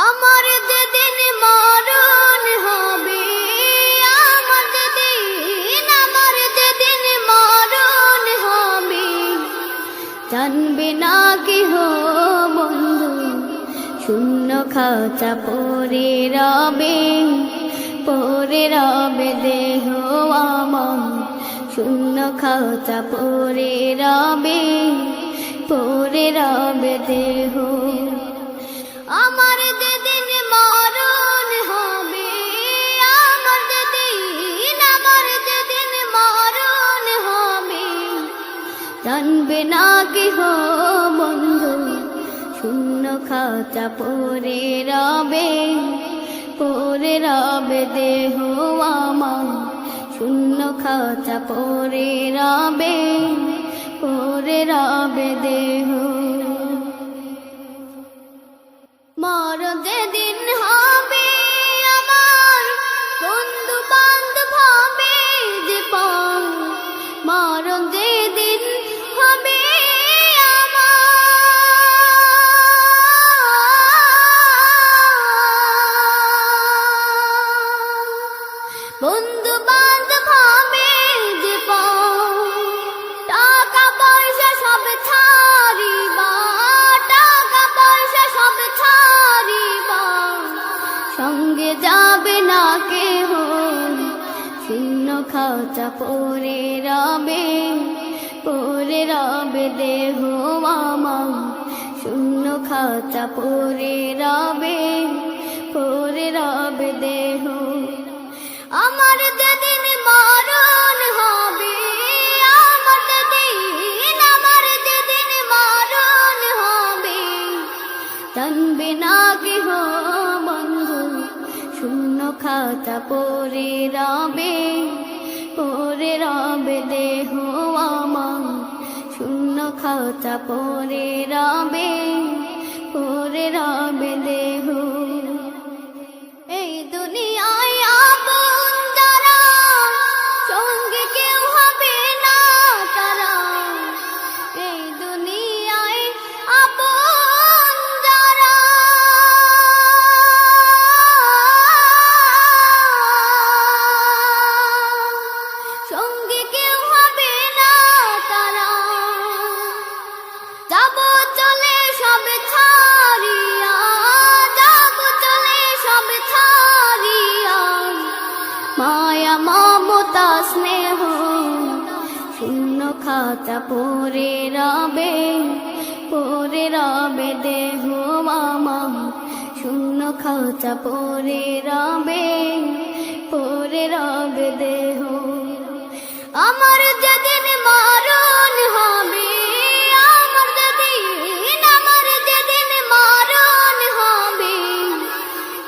আমার যেদিন মরণ হবে, আমার যেদিন মরণ হবে, জানবে না কেহ বন্ধু, শূন্য খাঁচা পড়ে রবে দেহ আমার, শূন্য খাঁচা পড়ে রবে দেহ। আমার যেদিন মরণ হবে, আমার যেদিন মরণ হবে, জানবে না কেহ বন্ধু, শূন্য খাঁচা পড়ে রবে দেহ আমার, শূন্য খাঁচা পড়ে রবে দেহ। মরণ যেদিন হবে আমার, বন্ধু বান্ধব হবে যে পর, মরণ যেদিন হবে বন্ধু বান্ধব হবে যে টাকা পয়সা সব ছাড়িবা, টাকা পয়সা সব ছাড়িবা, সঙ্গে যাবে না কেহ, শূন্য খাঁচা পড়ে রবে দেহ আমার, শূন্য খাঁচা পড়ে রবে দেহ। আমার যেদিন মরণ হবে, আমার যেদিন মরণ হবে, জানবে না কেহ বন্ধু, শূন্য খাঁচা পড়ে রবে দেহ আমার, শূন্য খাঁচা পড়ে রবে দেহ। এই দুনিয়ায় আপন যারা, সঙ্গে কেউ হবে না তারা, এই দুনিয়ায় আপন যারা, সঙ্গে কেউ হবে না তারা, যাব চলে সব ছাড়িয়া, মায়া মমতা স্নেহ, শূন্য খাঁচা পড়ে রবে দেহ আমার, শূন্য খাঁচা পড়ে রবে দেহ। আমার যেদিন মরণ হবে, আমার যেদিন মরণ হবে,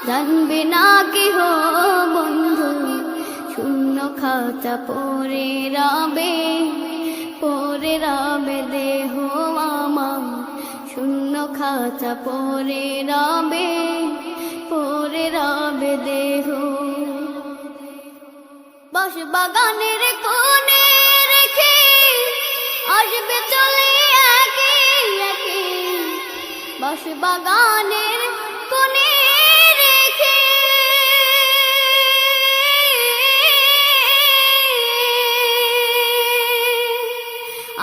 জানবে না কেহ বন্ধু, শূন্য খাঁচা পড়ে রবে দেহ আমার, শূন্য খাঁচা পড়ে রবে দেহ। বাঁশ বাগানের কোণে রেখে আসবে চলে একে একে, বাঁশ বাগানের কোণে রেখে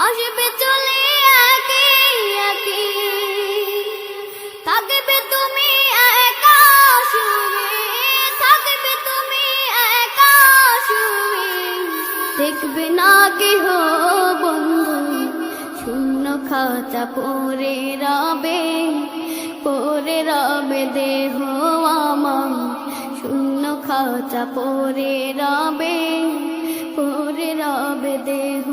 আসবে চলে একে একে, থাকবে তুমি একা শুয়ে, থাকবে তুমি একা শুয়ে, দেখবে না কেহ বন্ধু, শূন্য খাঁচা পড়ে রবে দেহ আমার, শূন্য খাঁচা পড়ে রবে দেহ।